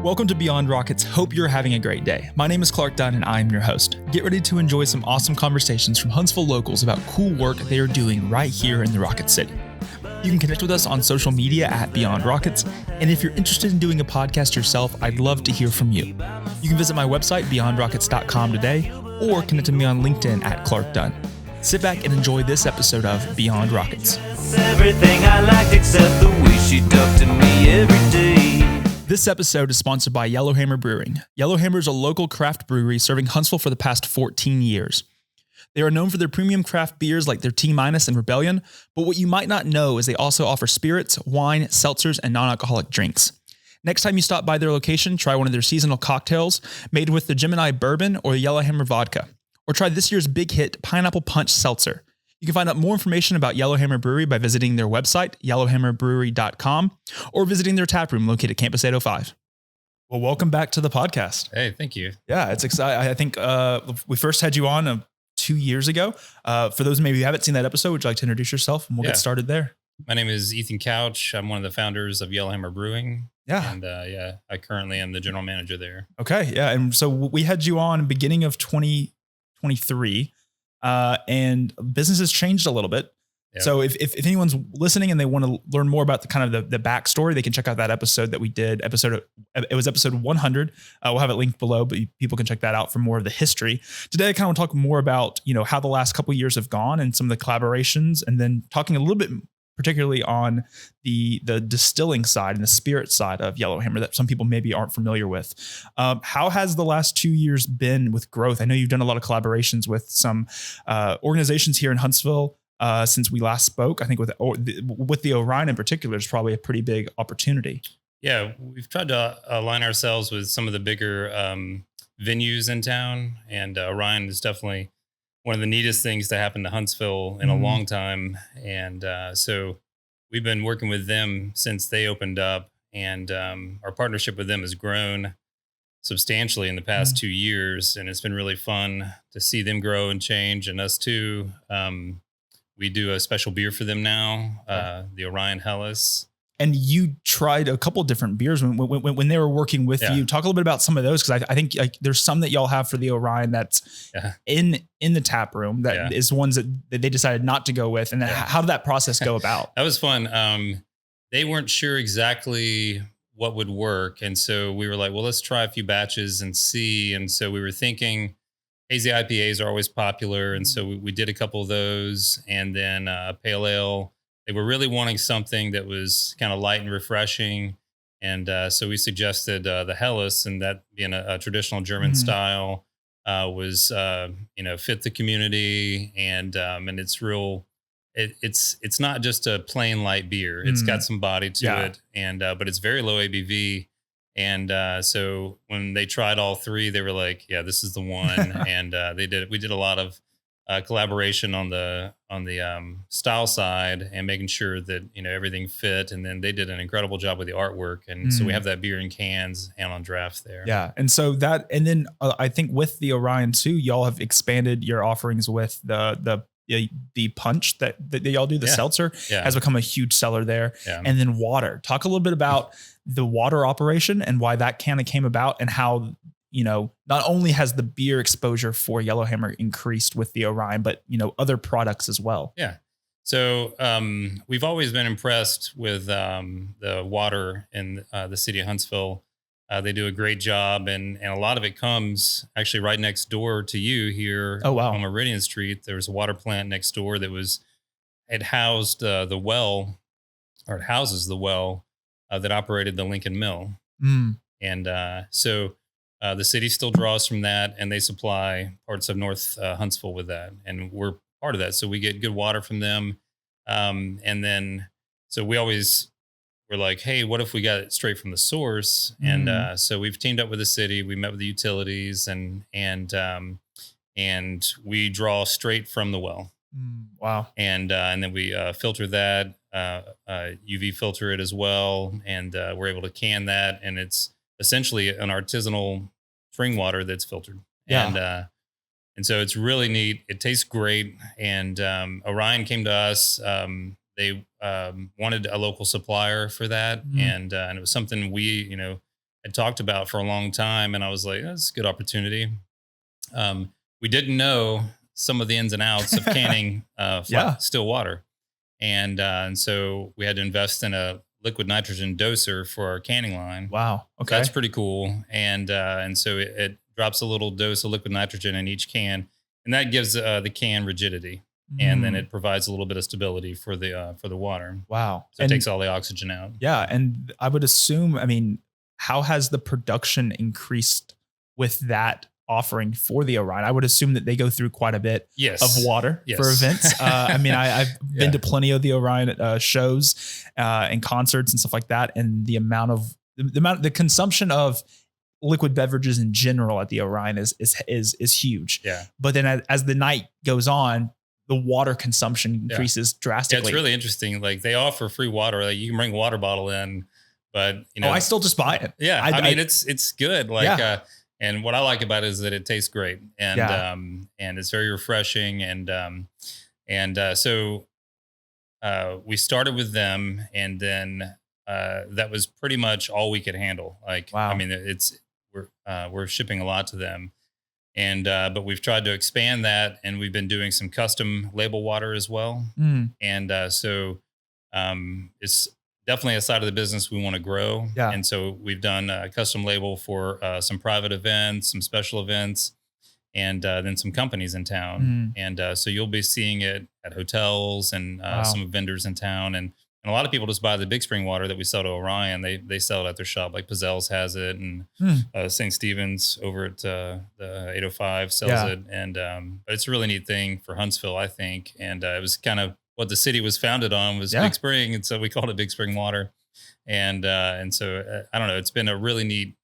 Welcome to Beyond Rockets. Hope you're having a great day. My name is Clark Dunn and I'm your host. Get ready to enjoy some awesome conversations from Huntsville locals about cool work they are doing right here in the Rocket City. You can connect with us on social media at Beyond Rockets. And if you're interested in doing a podcast yourself, I'd love to hear from you. You can visit my website, beyondrockets.com today, or connect with me on LinkedIn at Clark Dunn. Sit back and enjoy this episode of Beyond Rockets. Everything I liked except the way she talked to me every day. This episode is sponsored by Yellowhammer Brewing. Yellowhammer is a local craft brewery serving Huntsville for the past 14 years. They are known for their premium craft beers like their T-Minus and Rebellion, but what you might not know is they also offer spirits, wine, seltzers, and non-alcoholic drinks. Next time you stop by their location, try one of their seasonal cocktails made with the Gemini bourbon or the Yellowhammer vodka, or try this year's big hit Pineapple Punch Seltzer. You can find out more information about Yellowhammer Brewery by visiting their website, yellowhammerbrewery.com, or visiting their taproom located at Campus 805. Well, welcome back to the podcast. Hey, thank you. Yeah, it's exciting. I think we first had you on 2 years ago. For those maybe who haven't seen that episode, would you like to introduce yourself and we'll get started there? My name is Ethan Couch. I'm one of the founders of Yellowhammer Brewing. Yeah. And I currently am the general manager there. Okay. Yeah. And so we had you on beginning of 2023. And business has changed a little bit. Yep. So if anyone's listening and they want to learn more about the kind of the backstory, they can check out that episode that we did. It was episode 100. We'll have it linked below, but people can check that out for more of the history. Today, I kind of want to talk more about, how the last couple of years have gone and some of the collaborations, and then talking a little bit particularly on the distilling side and the spirit side of Yellowhammer that some people maybe aren't familiar with. How has the last 2 years been with growth? I know you've done a lot of collaborations with some organizations here in Huntsville since we last spoke. I think with the Orion in particular is probably a pretty big opportunity. Yeah, we've tried to align ourselves with some of the bigger venues in town, and Orion is definitely one of the neatest things to happen to Huntsville in a long time. And so we've been working with them since they opened up, and our partnership with them has grown substantially in the past 2 years. And it's been really fun to see them grow and change, and us too. We do a special beer for them now, the Orion Hellas. And you tried a couple of different beers when they were working with you. Talk a little bit about some of those, because I think there's some that y'all have for the Orion that's in the tap room that is ones that they decided not to go with. And how did that process go about? That was fun. They weren't sure exactly what would work, and so we were like, well, let's try a few batches and see. And so we were thinking hazy IPAs are always popular, and so we did a couple of those, and then pale ale. They were really wanting something that was kind of light and refreshing. And so we suggested the Hellas, and that being a traditional German style was, fit the community. And it's real. It's not just a plain light beer. It's got some body to it. And but it's very low ABV. And so when they tried all three, they were like, yeah, this is the one. And we did a lot of collaboration on the style side and making sure that everything fit, and then they did an incredible job with the artwork, and so we have that beer in cans and on draft there. And so then I think with the Orion too, y'all have expanded your offerings with the punch that y'all do. The seltzer has become a huge seller there. And then water. Talk a little bit about the water operation and why that kind of came about, and how not only has the beer exposure for Yellowhammer increased with the Orion, but, other products as well. Yeah. So we've always been impressed with the water in the city of Huntsville. They do a great job, and a lot of it comes actually right next door to you here on Meridian Street. There was a water plant next door it houses the well that operated the Lincoln Mill. And so the city still draws from that, and they supply parts of North Huntsville with that, and we're part of that. So we get good water from them. And then, so we always were like, hey, what if we got it straight from the source? And so we've teamed up with the city. We met with the utilities, and we draw straight from the well. Wow. And then we filter that, UV filter it as well, and we're able to can that, and it's essentially an artisanal spring water that's filtered. And so it's really neat. It tastes great. And Orion came to us. They wanted a local supplier for that. And it was something we, had talked about for a long time. And I was like, that's a good opportunity. We didn't know some of the ins and outs of canning still water. And so we had to invest in a liquid nitrogen doser for our canning line. Wow. Okay. So that's pretty cool. And so it drops a little dose of liquid nitrogen in each can, and that gives the can rigidity. And then it provides a little bit of stability for the water. Wow. So it takes all the oxygen out. Yeah. And I would assume, I mean, how has the production increased with that offering for the Orion? I would assume that they go through quite a bit of water for events. I mean, I've been to plenty of the Orion shows and concerts and stuff like that. And the consumption of liquid beverages in general at the Orion is huge. Yeah. But then as the night goes on, the water consumption increases drastically. Yeah, it's really interesting. Like they offer free water. Like you can bring a water bottle in, but I still just buy it. Yeah. I mean, it's good. Like, and what I like about it is that it tastes great, and it's very refreshing. So we started with them, and then that was pretty much all we could handle. Like, I mean, we're shipping a lot to them. But we've tried to expand that, and we've been doing some custom label water as well. So it's definitely a side of the business we want to grow. Yeah. And so we've done a custom label for some private events, some special events, and then some companies in town. And so you'll be seeing it at hotels and some vendors in town. And a lot of people just buy the Big Spring water that we sell to Orion. They sell it at their shop. Like Pazzel's has it, and St. Stephen's over at the 805 sells it. And but it's a really neat thing for Huntsville, I think. And it was kind of what the city was founded on was Big Spring, and so we called it Big Spring water. And so I don't know. It's been a really neat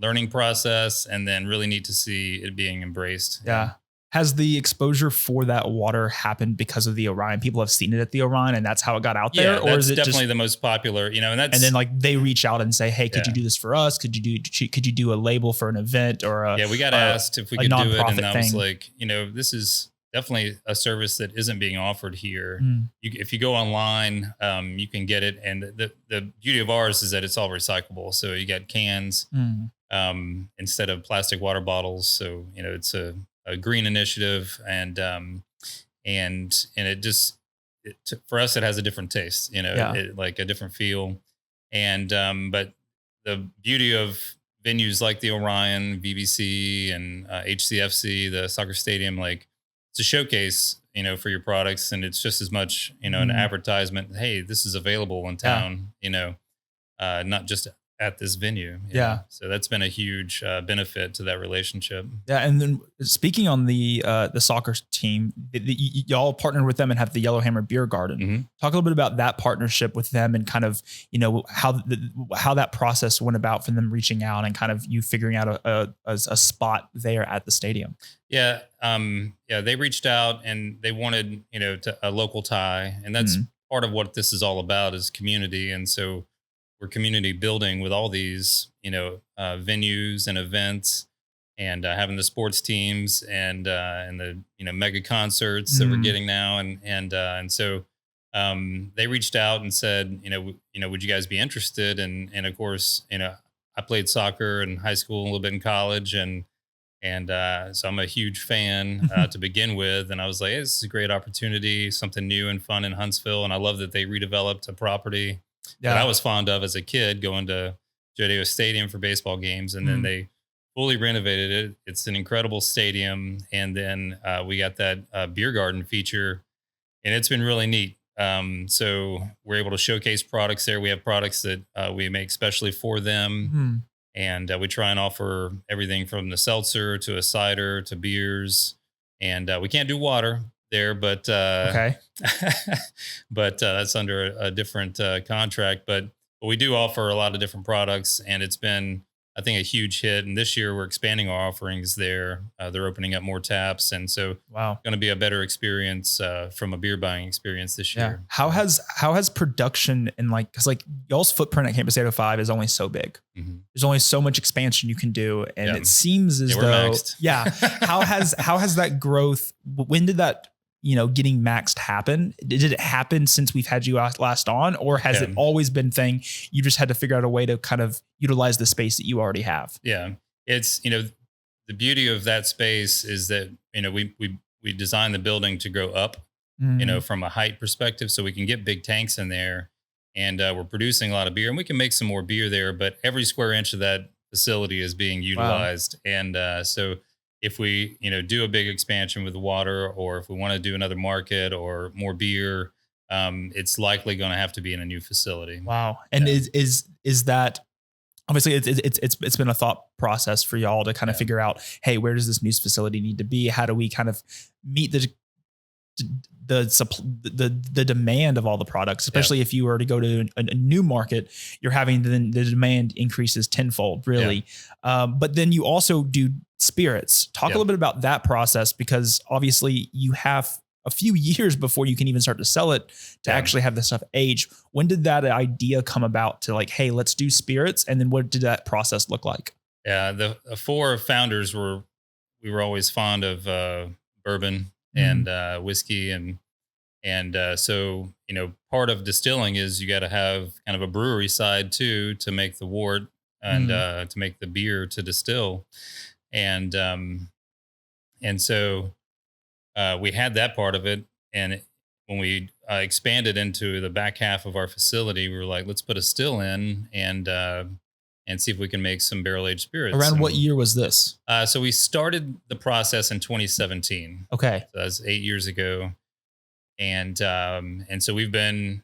learning process, and then really neat to see it being embraced. Yeah. Has the exposure for that water happened because of the Orion? People have seen it at the Orion, and that's how it got out there. Yeah, or is it definitely the most popular? You know, and then like they reach out and say, "Hey, could you do this for us? Could you do a label for an event or a?" We got asked if we could do it, and I was like, this is definitely a service that isn't being offered here. If you go online, you can get it, and the beauty of ours is that it's all recyclable. So you got cans instead of plastic water bottles. So it's a green initiative, and it just for us it has a different taste, like a different feel, and but the beauty of venues like the Orion, BBC, and HCFC, the soccer stadium, like it's a showcase for your products, and it's just as much an advertisement. Hey, this is available in town, not just at this venue. So that's been a huge benefit to that relationship. Yeah. And then speaking on the soccer team, y'all partnered with them and have the Yellowhammer Beer Garden. Talk a little bit about that partnership with them, and kind of, how that process went about from them reaching out and kind of you figuring out a spot there at the stadium. Yeah. They reached out, and they wanted, a local tie, and that's part of what this is all about, is community. And so we're community building with all these, venues and events, and having the sports teams and the mega concerts that we're getting now, and so they reached out and said, would you guys be interested? And of course, I played soccer in high school, a little bit in college, and so I'm a huge fan to begin with. And I was like, hey, this is a great opportunity, something new and fun in Huntsville, and I love that they redeveloped a property that I was fond of as a kid, going to Jodeo Stadium for baseball games. And then they fully renovated it. It's an incredible stadium. And then we got that beer garden feature, and it's been really neat. So we're able to showcase products there. We have products that we make specially for them. And we try and offer everything from the seltzer to a cider to beers. And we can't do water there, but but that's under a different contract. But we do offer a lot of different products, and it's been, I think, a huge hit. And this year we're expanding our offerings there. They're opening up more taps, and so going to be a better experience from a beer buying experience this year. How has production and because y'all's footprint at Campus 805 is only so big. There's only so much expansion you can do, and it seems as though maxed. how has that growth? When did that getting maxed happen? Did it happen since we've had you last on, or has it always been thing you just had to figure out a way to kind of utilize the space that you already have? Yeah. It's, the beauty of that space is that, we designed the building to go up, from a height perspective, so we can get big tanks in there, and we're producing a lot of beer, and we can make some more beer there, but every square inch of that facility is being utilized. Wow. And so if we, do a big expansion with the water, or if we want to do another market or more beer, it's likely going to have to be in a new facility. Wow. And is that, obviously it's been a thought process for y'all to kind of figure out, hey, where does this new facility need to be? How do we kind of meet the demand of all the products, especially if you were to go to a new market, you're having the demand increases tenfold, really. But then you also do spirits. Talk a little bit about that process, because obviously you have a few years before you can even start to sell it to actually have this stuff age. When did that idea come about to like, hey, let's do spirits? And then what did that process look like? Yeah. The four founders we were always fond of bourbon and whiskey. And so, part of distilling is you got to have kind of a brewery side too, to make the wort and to make the beer to distill. And so we had that part of it. And when we expanded into the back half of our facility, we were like, let's put a still in and see if we can make some barrel aged spirits. Around what year was this? So we started the process in 2017. Okay. So that was 8 years ago. And so we've been,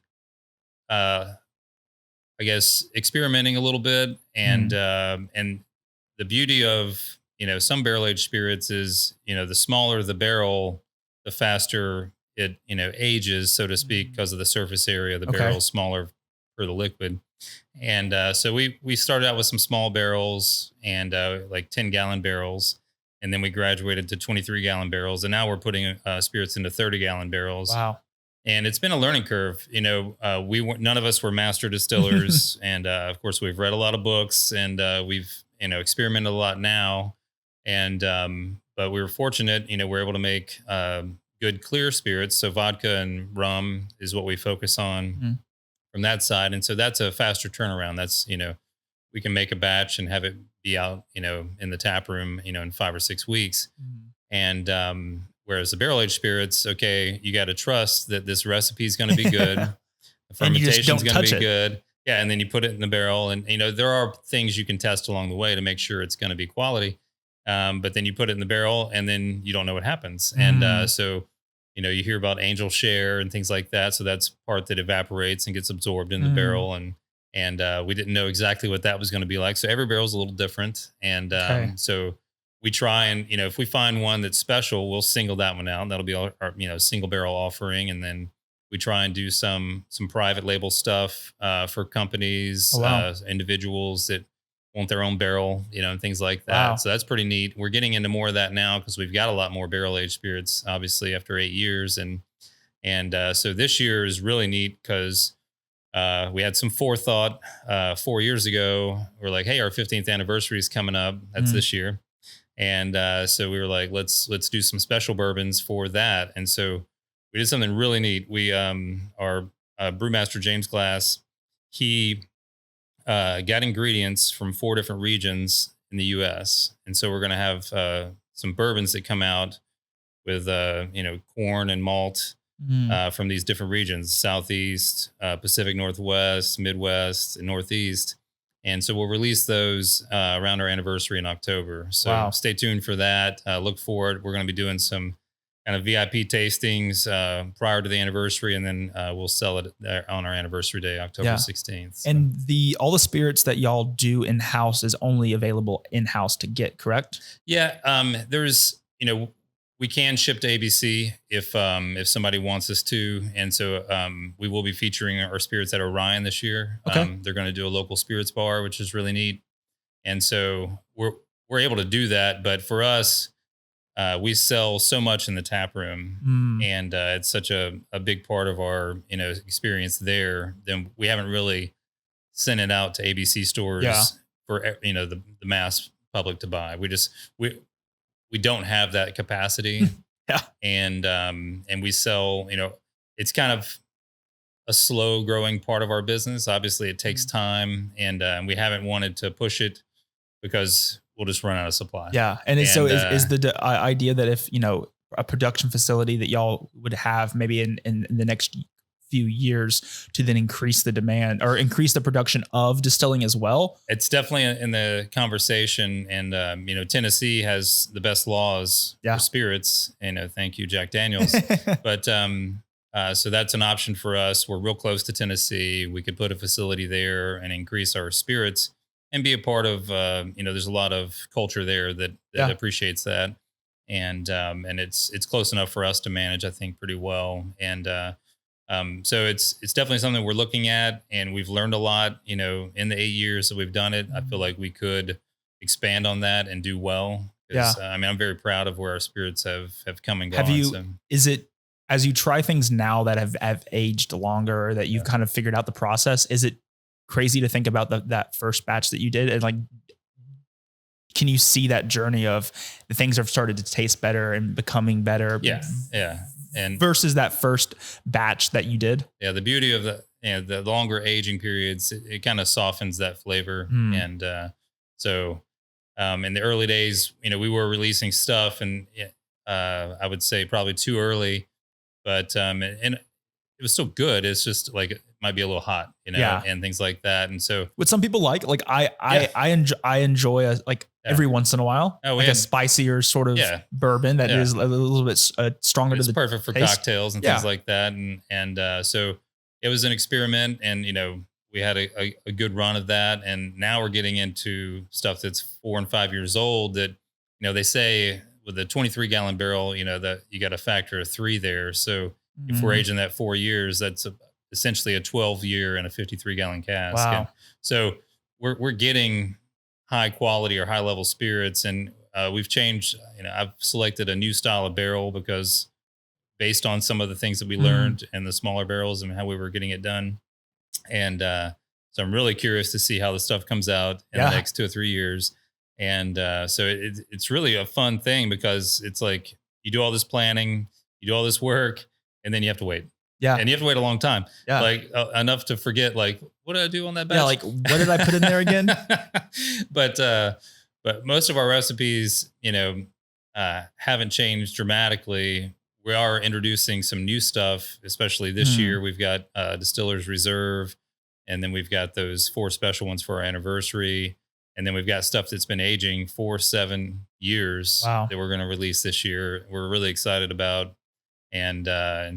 I guess, experimenting a little bit. And the beauty of, some barrel aged spirits is, the smaller the barrel, the faster it, ages, so to speak, because of the surface area. The barrel is smaller for the liquid. And so we started out with some small barrels and like 10-gallon barrels. And then we graduated to 23-gallon barrels. And now we're putting spirits into 30-gallon barrels. Wow. And it's been a learning curve. None of us were master distillers. And of course, we've read a lot of books, and we've, experimented a lot now. And but we were fortunate, we're able to make good clear spirits. So vodka and rum is what we focus on from that side. And so that's a faster turnaround. That's, we can make a batch and have it be out, in the tap room, in 5 or 6 weeks. And whereas the barrel aged spirits, okay, you got to trust that this recipe is going to be good. The fermentation is going to be good. Yeah. And then you put it in the barrel, and, there are things you can test along the way to make sure it's going to be quality. But then you put it in the barrel, and then you don't know what happens. And so, you hear about angel share and things like that. So that's part that evaporates and gets absorbed in the barrel. And we didn't know exactly what that was going to be like. So every barrel is a little different. And so we try and, if we find one that's special, we'll single that one out. That'll be our single barrel offering. And then we try and do some private label stuff for companies, individuals that want their own barrel, and things like that. Wow. So that's pretty neat. We're getting into more of that now because we've got a lot more barrel aged spirits, obviously, after 8 years. And so this year is really neat because we had some forethought 4 years ago. We're like, hey, our 15th anniversary is coming up. That's this year. And so we were like, let's do some special bourbons for that. And so we did something really neat. We, our brewmaster, James Glass, he got ingredients from 4 different regions in the U.S. And so we're going to have some bourbons that come out with, corn and malt from these different regions: Southeast, Pacific Northwest, Midwest, and Northeast. And so we'll release those around our anniversary in October. So stay tuned for that. Look for it. We're going to be doing some kind of VIP tastings prior to the anniversary, and then we'll sell it on our anniversary day, October 16th. So. And all the spirits that y'all do in-house is only available in-house to get, correct? Yeah. There's, we can ship to ABC if somebody wants us to. And so we will be featuring our spirits at Orion this year. Okay. They're going to do a local spirits bar, which is really neat. And so we're able to do that. But for us, we sell so much in the tap room, and it's such a big part of our, experience there. Then we haven't really sent it out to ABC stores for, the mass public to buy. We don't have that capacity. Yeah. And we sell, it's kind of a slow growing part of our business. Obviously it takes time, and we haven't wanted to push it because we'll just run out of supply. Yeah. And so And is the idea that if, a production facility that y'all would have maybe in the next few years to then increase the demand or increase the production of distilling as well? it's definitely in the conversation. And, Tennessee has the best laws Yeah. for spirits, thank you, Jack Daniels. But, so that's an option for us. We're real close to Tennessee. We could put a facility there and increase our spirits and be a part of, there's a lot of culture there that Yeah. appreciates that. And it's close enough for us to manage, I think, pretty well. And, so it's definitely something we're looking at, and we've learned a lot, in the 8 years that we've done it. I feel like we could expand on that and do well. Yeah. I'm very proud of where our spirits have come and gone. Have you, is it, as you try things now that have aged longer, or that you've kind of figured out the process, is it crazy to think about that first batch that you did? And like, can you see that journey of the things have started to taste better and becoming better? Yeah. And versus that first batch that you did. Yeah. The beauty of the longer aging periods, it kind of softens that flavor. And, so, in the early days, we were releasing stuff, and, I would say probably too early, but, and it was still good. It's just like, it might be a little hot, and things like that. And so what some people like I enjoy every once in a while, like a spicier sort of bourbon that is a little bit stronger. It's to the perfect for taste. cocktails and things like that. And so it was an experiment, and, we had a good run of that. And now we're getting into stuff that's 4 and 5 years old that, they say with a 23-gallon barrel, that you got a factor of 3 there. So if we're aging that 4 years, that's essentially a 12-year and a 53-gallon cask. Wow. And so we're getting high quality or high level spirits, and we've changed. I've selected a new style of barrel because based on some of the things that we learned in the smaller barrels and how we were getting it done. And so I'm really curious to see how the stuff comes out in the next 2 or 3 years. And so it's really a fun thing, because it's like you do all this planning, you do all this work, and then you have to wait. Yeah. And you have to wait a long time. Yeah. Like enough to forget, like, what did I do on that batch? Yeah. Like, what did I put in there again? But most of our recipes, haven't changed dramatically. We are introducing some new stuff, especially this year. We've got Distiller's Reserve, and then we've got those 4 special ones for our anniversary. And then we've got stuff that's been aging 4-7 years that we're going to release this year. We're really excited about. And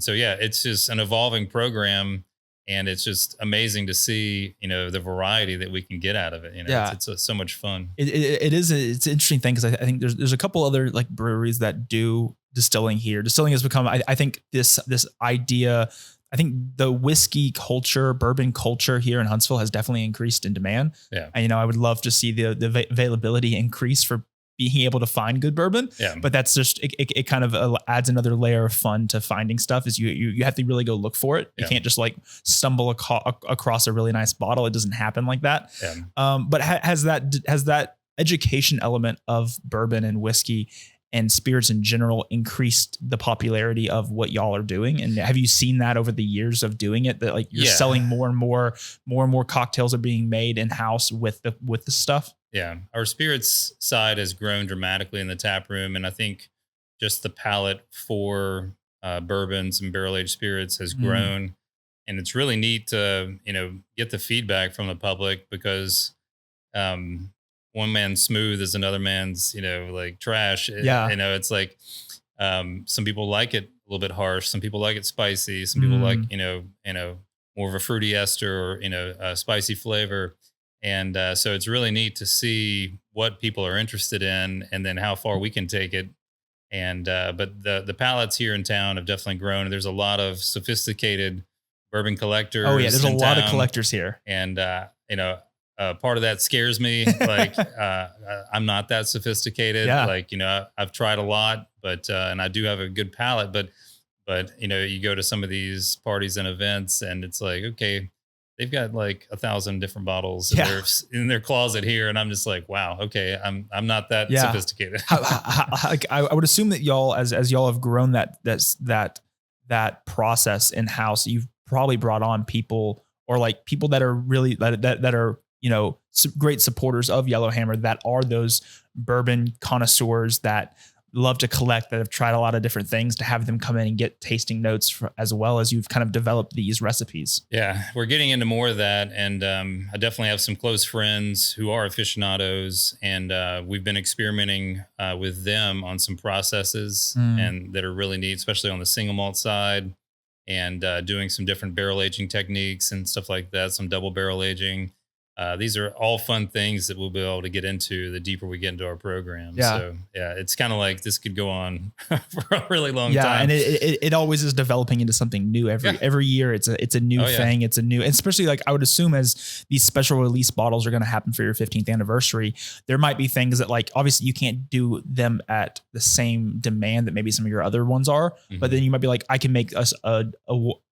so, it's just an evolving program, and it's just amazing to see, the variety that we can get out of it. It's so much fun. It is. It's an interesting thing, because I think there's a couple other like breweries that do distilling here. Distilling has become, I think this idea, I think the whiskey culture, bourbon culture here in Huntsville has definitely increased in demand. Yeah. And, I would love to see the availability increase for being able to find good bourbon. Yeah. But that's just, it kind of adds another layer of fun to finding stuff, is you have to really go look for it. You can't just like stumble across a really nice bottle. It doesn't happen like that. Yeah. But has that education element of bourbon and whiskey and spirits in general increased the popularity of what y'all are doing? And have you seen that over the years of doing it, that like you're selling more and more cocktails are being made in house with the stuff? Yeah. Our spirits side has grown dramatically in the tap room. And I think just the palate for bourbons and barrel aged spirits has grown. And it's really neat to, get the feedback from the public, because one man's smooth is another man's, like trash. It's like some people like it a little bit harsh. Some people like it spicy. Some people like, more of a fruity ester, or, a spicy flavor. And so it's really neat to see what people are interested in, and then how far we can take it. And but the palates here in town have definitely grown. And there's a lot of sophisticated bourbon collectors. Oh yeah, there's a lot of collectors here. And part of that scares me. Like I'm not that sophisticated. Yeah. Like I've tried a lot, but and I do have a good palate. But you go to some of these parties and events, and it's like, okay, they've got like 1,000 different bottles in their closet here. And I'm just like, wow, okay. I'm not that sophisticated. I would assume that y'all, as y'all have grown that process in house, you've probably brought on people or like people that are really, that are, great supporters of Yellowhammer, that are those bourbon connoisseurs that love to collect, that have tried a lot of different things, to have them come in and get tasting notes as well as you've kind of developed these recipes. Yeah, we're getting into more of that. And I definitely have some close friends who are aficionados, and we've been experimenting with them on some processes and that are really neat, especially on the single malt side, and doing some different barrel aging techniques and stuff like that, some double barrel aging. These are all fun things that we'll be able to get into the deeper we get into our program. Yeah. So yeah, it's kind of like this could go on for a really long time. Yeah. And it always is developing into something new every year. It's a new thing. It's a new, especially like I would assume as these special release bottles are going to happen for your 15th anniversary, there might be things that like, obviously you can't do them at the same demand that maybe some of your other ones are, but then you might be like, I can make us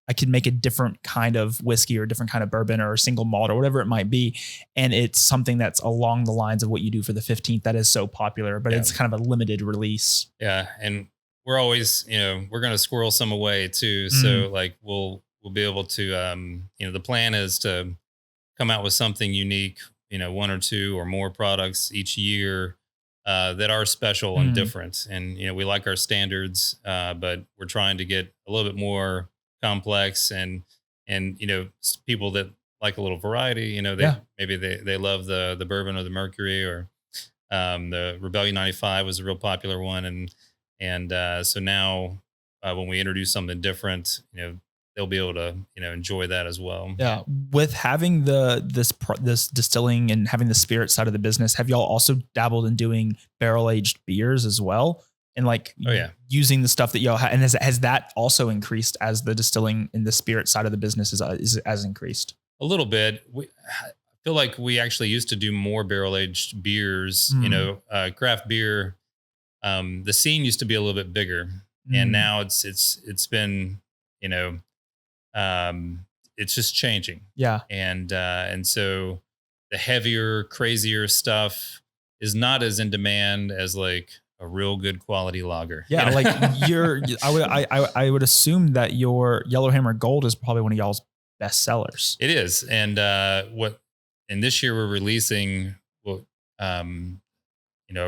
I could make a different kind of whiskey or a different kind of bourbon or a single malt or whatever it might be. And it's something that's along the lines of what you do for the 15th that is so popular, but it's kind of a limited release. Yeah. And we're always, we're going to squirrel some away too. So like we'll be able to, the plan is to come out with something unique, one or two or more products each year that are special and different. And, we like our standards, but we're trying to get a little bit more complex and people that like a little variety, maybe they love the bourbon or the Mercury, or the Rebellion 95 was a real popular one. And so now when we introduce something different, they'll be able to, enjoy that as well. Yeah. With having this distilling and having the spirit side of the business, have y'all also dabbled in doing barrel aged beers as well? And like, using the stuff that y'all have, and has that also increased as the distilling and the spirit side of the business has increased? A little bit. I feel like we actually used to do more barrel aged beers. Craft beer. The scene used to be a little bit bigger, and now it's been, it's just changing. Yeah. And so the heavier, crazier stuff is not as in demand as like a real good quality lager. Yeah. Like I would assume that your Yellowhammer Gold is probably one of y'all's best sellers. It is. And this year we're releasing, a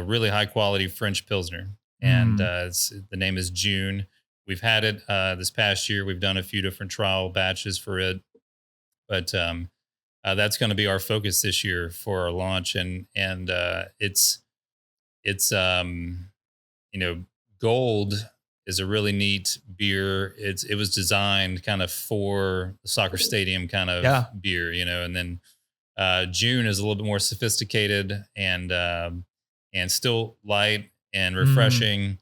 really high quality French Pilsner, and the name is June. We've had it this past year. We've done a few different trial batches for it, but that's going to be our focus this year for our launch. And it's Gold is a really neat beer. It was designed kind of for the soccer stadium kind of beer, and then June is a little bit more sophisticated and still light and refreshing.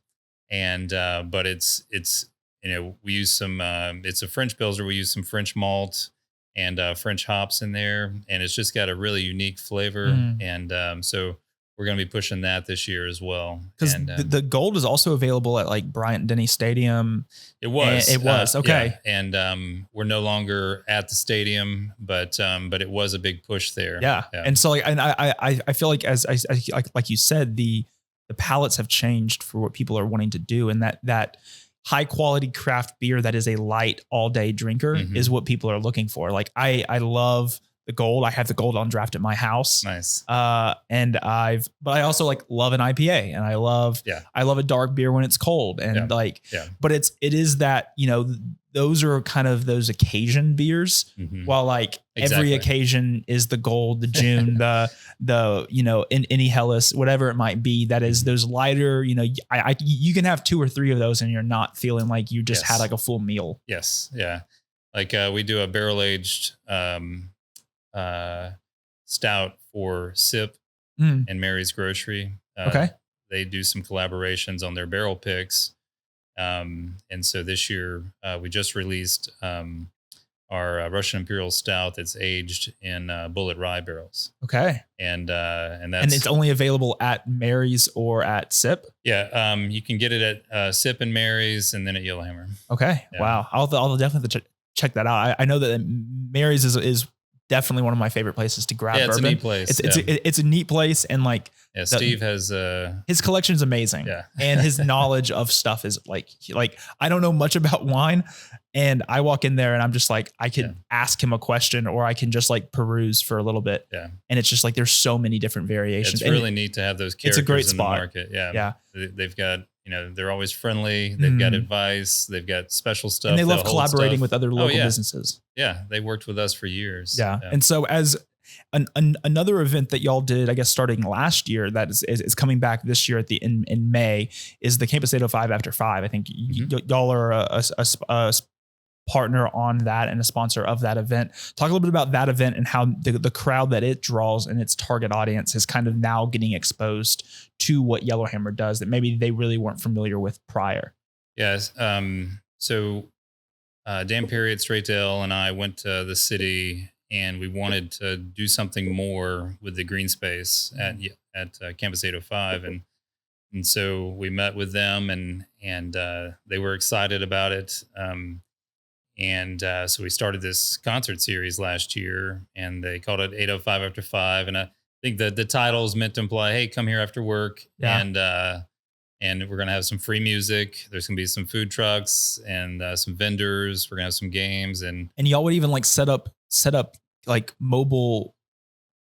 And but it's we use some it's a French Pilsner. We use some French malt and French hops in there, and it's just got a really unique flavor. And so we're going to be pushing that this year as well. Because the Gold is also available at like Bryant Denny Stadium. It was. Okay. Yeah. And we're no longer at the stadium, but it was a big push there. Yeah. And so like, and I feel like like you said, the palettes have changed for what people are wanting to do. And that high quality craft beer that is a light all day drinker is what people are looking for. Like I love the Gold. I have the Gold on draft at my house. Nice. But I also like love an IPA, and I love a dark beer when it's cold, and but it is that, those are kind of those occasion beers, while like every occasion is the Gold, the June, in any Hellas, whatever it might be, that is those lighter, you can have 2 or 3 of those and you're not feeling like you just had like a full meal. Yes. Yeah. Like we do a barrel aged, stout for Sip and Mary's Grocery. They do some collaborations on their barrel picks. And so this year we just released our Russian Imperial Stout that's aged in bullet rye barrels. Okay. And it's only available at Mary's or at Sip. Yeah. You can get it at Sip and Mary's, and then at Yellowhammer. Okay. Yeah. Wow. I'll definitely check that out. I know that Mary's is definitely one of my favorite places to grab Yeah, it's bourbon. a neat place. It's a neat place, and like Steve has his collection is amazing. Yeah. And his knowledge of stuff is like I don't know much about wine, and I walk in there and I'm just like, I could ask him a question, or I can just like peruse for a little bit. Yeah. And it's just like, there's so many different variations. It's really neat to have those characters it's a great in spot. the market. Yeah. Yeah. They've got, they're always friendly. They've got advice. They've got special stuff. And they love They'll hold collaborating stuff. with other local businesses. Yeah. They worked with us for years. Yeah. And so as another event that y'all did, I guess, starting last year, that is coming back this year in May, is the Campus 805 After 5. I think y'all are a partner on that and a sponsor of that event. Talk a little bit about that event and how the crowd that it draws and its target audience is kind of now getting exposed to what Yellowhammer does that maybe they really weren't familiar with prior. Yes. So Dan Perry at Straight Dale and I went to the city, and we wanted to do something more with the green space at Campus 805, and so we met with them, and they were excited about it. So we started this concert series last year, and they called it 805 After 5. And I think that the title is meant to imply, hey, come here after work. Yeah. And we're going to have some free music. There's going to be some food trucks and some vendors. We're going to have some games. And y'all would even like set up like mobile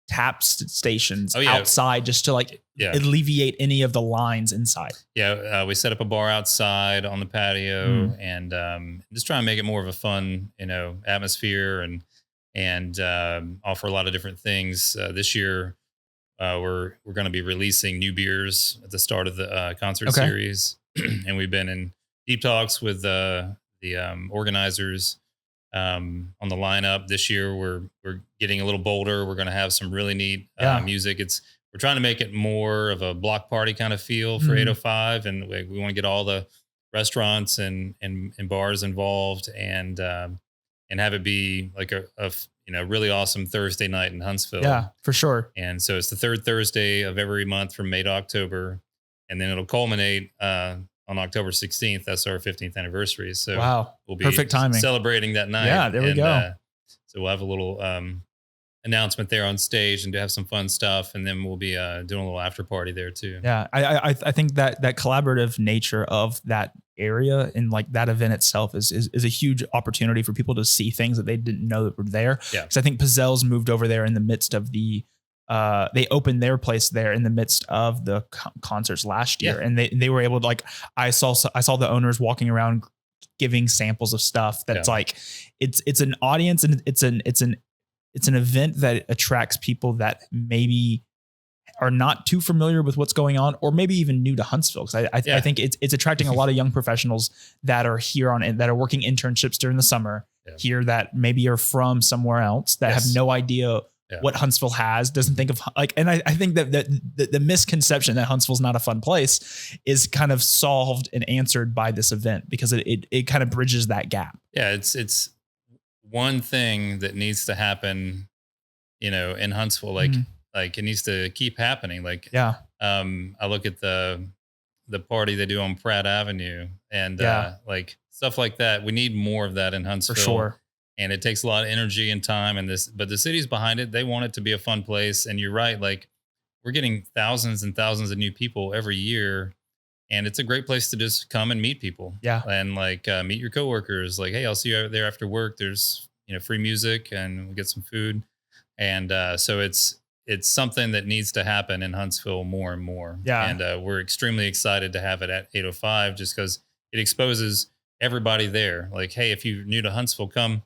tap stations outside just to like alleviate any of the lines inside. Yeah. We set up a bar outside on the patio and just try and make it more of a fun, atmosphere and offer a lot of different things. This year, we're going to be releasing new beers at the start of the concert series. And we've been in deep talks with the organizers on the lineup. This year we're getting a little bolder. We're going to have some really neat music. We're trying to make it more of a block party kind of feel for 805, and we want to get all the restaurants and bars involved, and have it be like a really awesome Thursday night in Huntsville. Yeah, for sure. And so it's the third Thursday of every month from May to October, and then it'll culminate on October 16th. That's our 15th anniversary. So we'll be perfect timing, celebrating that night. Yeah, there we go. So we'll have a little announcement there on stage and to have some fun stuff. And then we'll be doing a little after party there too. Yeah. I think that collaborative nature of that area and like that event itself is a huge opportunity for people to see things that they didn't know that were there. Yeah. Cause I think Pazzel's moved over there in the midst of they opened their place there in the midst of the concerts last year. And they were able to, like, I saw the owners walking around giving samples of stuff that's like, it's an audience, and it's an event that attracts people that maybe are not too familiar with what's going on, or maybe even new to Huntsville. Cause I think it's attracting a lot of young professionals that are here that are working internships during the summer here, that maybe are from somewhere else that have no idea what Huntsville has, doesn't think of like, and I think that the misconception that Huntsville's not a fun place is kind of solved and answered by this event, because it kind of bridges that gap. Yeah. It's one thing that needs to happen, in Huntsville, like it needs to keep happening. Like, I look at the party they do on Pratt Avenue and like stuff like that. We need more of that in Huntsville. For sure. And it takes a lot of energy and time but the city's behind it. They want it to be a fun place. And you're right. Like, we're getting thousands and thousands of new people every year, and it's a great place to just come and meet people. Yeah. And like, meet your coworkers. Like, hey, I'll see you out there after work. There's, free music, and we get some food. And, so it's something that needs to happen in Huntsville more and more. Yeah. And, we're extremely excited to have it at 805, just because it exposes everybody there. Like, hey, if you're new to Huntsville, come.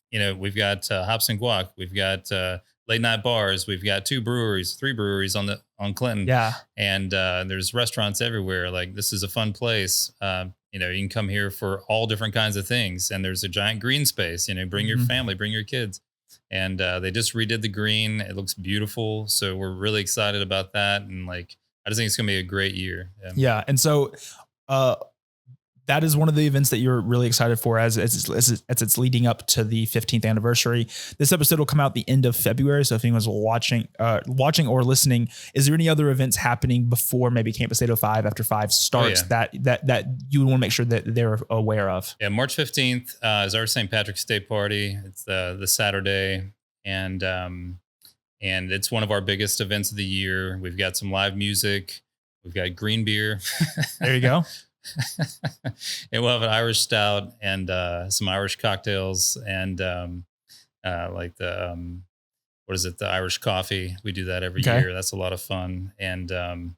We've got Hops and Guac. We've got late night bars. We've got 3 breweries on Clinton. Yeah. And there's restaurants everywhere. Like, this is a fun place. You can come here for all different kinds of things. And there's a giant green space. Bring your family, bring your kids. And they just redid the green. It looks beautiful. So we're really excited about that. And like, I just think it's gonna be a great year. Yeah. And so that is one of the events that you're really excited for as it's leading up to the 15th anniversary. This episode will come out the end of February. So if anyone's watching or listening, is there any other events happening before maybe Campus 805 After 5 starts that you would want to make sure that they're aware of? Yeah. March 15th is our St. Patrick's Day party. It's the Saturday. and it's one of our biggest events of the year. We've got some live music. We've got green beer. There you go. And we'll have an Irish stout and some Irish cocktails and like the what is it? The Irish coffee. We do that every year. That's a lot of fun. And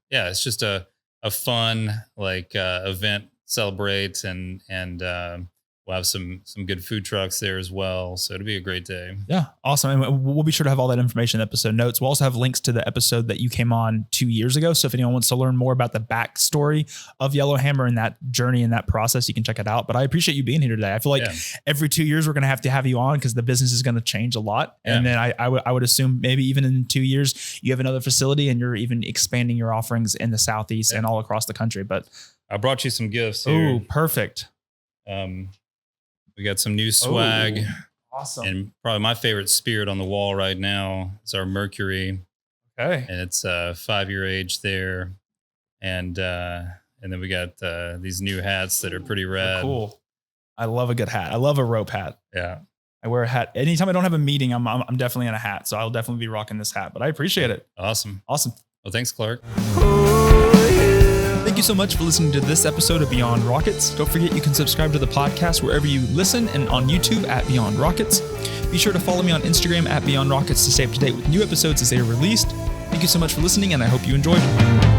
yeah, it's just a fun like event, celebrate, and we'll have some good food trucks there as well. So it'll be a great day. Yeah. Awesome. And we'll be sure to have all that information in episode notes. We'll also have links to the episode that you came on 2 years ago. So if anyone wants to learn more about the backstory of Yellowhammer and that journey and that process, you can check it out. But I appreciate you being here today. I feel like every 2 years we're going to have you on because the business is going to change a lot. Yeah. And then I would assume maybe even in 2 years, you have another facility and you're even expanding your offerings in the Southeast and all across the country. But I brought you some gifts here. Oh, perfect. We got some new swag. Awesome. And probably my favorite spirit on the wall right now is our Mercury. Okay. And it's a 5-year age there. And then we got these new hats that are pretty rad. Cool. I love a good hat. I love a rope hat. Yeah. I wear a hat. Anytime I don't have a meeting, I'm definitely in a hat. So I'll definitely be rocking this hat, but I appreciate it. Awesome. Awesome. Well, thanks, Clark. Thank you so much for listening to this episode of Beyond Rockets. Don't forget you can subscribe to the podcast wherever you listen and on YouTube at Beyond Rockets. Be sure to follow me on Instagram at Beyond Rockets to stay up to date with new episodes as they are released. Thank you so much for listening, and I hope you enjoyed.